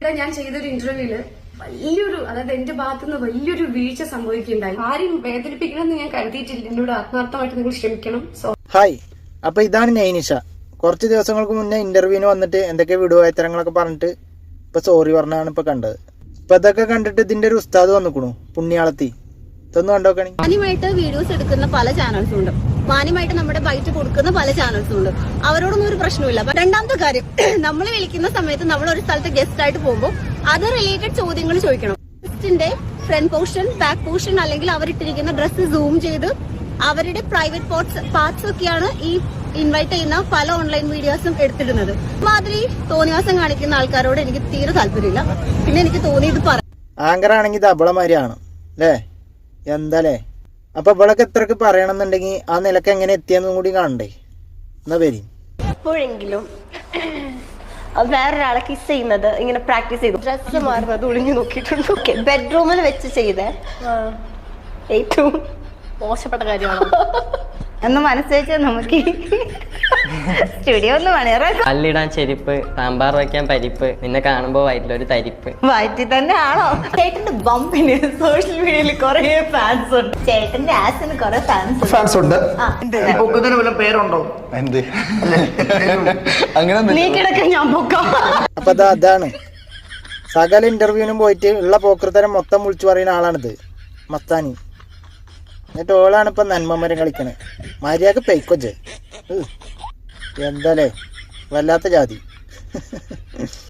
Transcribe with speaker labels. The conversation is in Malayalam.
Speaker 1: ഞാൻ ചെയ്തൊരു ഇന്റർവ്യൂല് വലിയൊരു, അതായത് എന്റെ ഭാഗത്തുനിന്ന് വലിയൊരു വീഴ്ച സംഭവിക്കുകയുണ്ടായി. ആരും വേദനിപ്പിക്കണമെന്ന് ഞാൻ കരുതിയിട്ടില്ല. എന്നോട് ആത്മാർത്ഥമായിട്ട് നിങ്ങൾ ക്ഷമിക്കണം.
Speaker 2: ഹായ്, അപ്പൊ ഇതാണ് നൈനിഷ. കുറച്ച് ദിവസങ്ങൾക്ക് മുന്നേ ഇന്റർവ്യൂവിന് വന്നിട്ട് എന്തൊക്കെ വിടുവായത്തരങ്ങളൊക്കെ പറഞ്ഞിട്ട് ഇപ്പൊ സോറി പറഞ്ഞാണ് ഇപ്പൊ കണ്ടത്. ഇപ്പൊ ഇതൊക്കെ കണ്ടിട്ട് ഇതിന്റെ ഒരു ഉസ്താദ് വന്നിക്കണു, പുണ്യാളത്തി. ഇതൊന്നും കണ്ടോക്കണി.
Speaker 3: മാന്യമായിട്ട് വീഡിയോസ് എടുക്കുന്ന പല ചാനൽസും ഉണ്ട്, മാന്യമായിട്ട് നമ്മുടെ ബൈറ്റ് കൊടുക്കുന്ന പല ചാനൽസും ഉണ്ട്. അവരോടൊന്നും ഒരു പ്രശ്നമില്ല. രണ്ടാമത്തെ കാര്യം, നമ്മൾ വിളിക്കുന്ന സമയത്ത് നമ്മൾ ഒരു സ്ഥലത്ത് ഗസ്റ്റ് ആയിട്ട് പോകുമ്പോൾ അത് റിലേറ്റഡ് ചോദ്യങ്ങൾ ചോദിക്കണം. ഗസ്റ്റിന്റെ ഫ്രണ്ട് പോർഷൻ, ബാക്ക് പോർഷൻ, അല്ലെങ്കിൽ അവരിട്ടിരിക്കുന്ന ഡ്രസ്സ് സൂം ചെയ്ത് അവരുടെ പ്രൈവറ്റ് പാർട്സ് ഒക്കെയാണ് ഈ ഇൻവൈറ്റ് ചെയ്യുന്ന പല ഓൺലൈൻ വീഡിയോസും എടുത്തിടുന്നത്. മാതിരി തോന്നിവാസം കാണിക്കുന്ന ആൾക്കാരോട് എനിക്ക് തീരെ താല്പര്യമില്ല. പിന്നെ എനിക്ക് തോന്നിയത്
Speaker 2: ആങ്കർ ആണെങ്കിൽ ഇത് അബളമാരിയാണ് അല്ലേ? എന്താലേ? അപ്പൊ ഇവളൊക്കെ എത്രക്ക് പറയണമെന്നുണ്ടെങ്കിൽ ആ നിലക്ക് എങ്ങനെ എത്തിയെന്നും കൂടി കാണണ്ടേ? എന്നാ പേര്
Speaker 4: എപ്പോഴെങ്കിലും വേറൊരാളെ കിസ് ചെയ്യുന്നത് ഇങ്ങനെ പ്രാക്ടീസ് ചെയ്തു, ഡ്രസ്സ് മാറുന്നത് ഒളിഞ്ഞു നോക്കിയിട്ടുണ്ട്. ഓക്കെ, ബെഡ്റൂമിൽ വെച്ച് ചെയ്ത ഏറ്റവും മോശപ്പെട്ട കാര്യമാണ്
Speaker 3: എന്ന് മനസ്സിലാക്കി നമുക്ക് സ്റ്റുഡിയോ ഒന്ന് പണിയറ.
Speaker 5: കല്ലിടാൻ ചെരുപ്പ്, സാമ്പാർ വയ്ക്കാൻ പരിപ്പ്, നിന്നെ കാണുമ്പോ വയറ്റിലൊരു തരിപ്പ്.
Speaker 3: വയറ്റി തന്നെ ആണോ?
Speaker 4: ചേട്ടന്റെ ബമ്പിന് സോഷ്യൽ മീഡിയയിൽ കുറെ ഫാൻസ് ഉണ്ട്. ചേട്ടന്റെ ആസിന് കുറെ
Speaker 6: ഫാൻസ് ഉണ്ട്.
Speaker 2: പേരുണ്ടോ?
Speaker 6: എന്ത് അങ്ങനെ
Speaker 4: നീ കിടക്ക, ഞാൻ പൊക്കാം.
Speaker 2: അപ്പൊ അതാണ് സകല ഇന്റർവ്യൂവിനും പോയിട്ട് ഉള്ള പോക്കൃത്തരം മൊത്തം വിളിച്ചു പറയുന്ന ആളാണിത്, മസ്താനി. എന്നിട്ട് ഓളാണ് ഇപ്പൊ നന്മമരം കളിക്കണേ. മര്യാദക്ക് പെയ്ക്കൊച്ച്. എന്താലേ, വല്ലാത്ത ജാതി.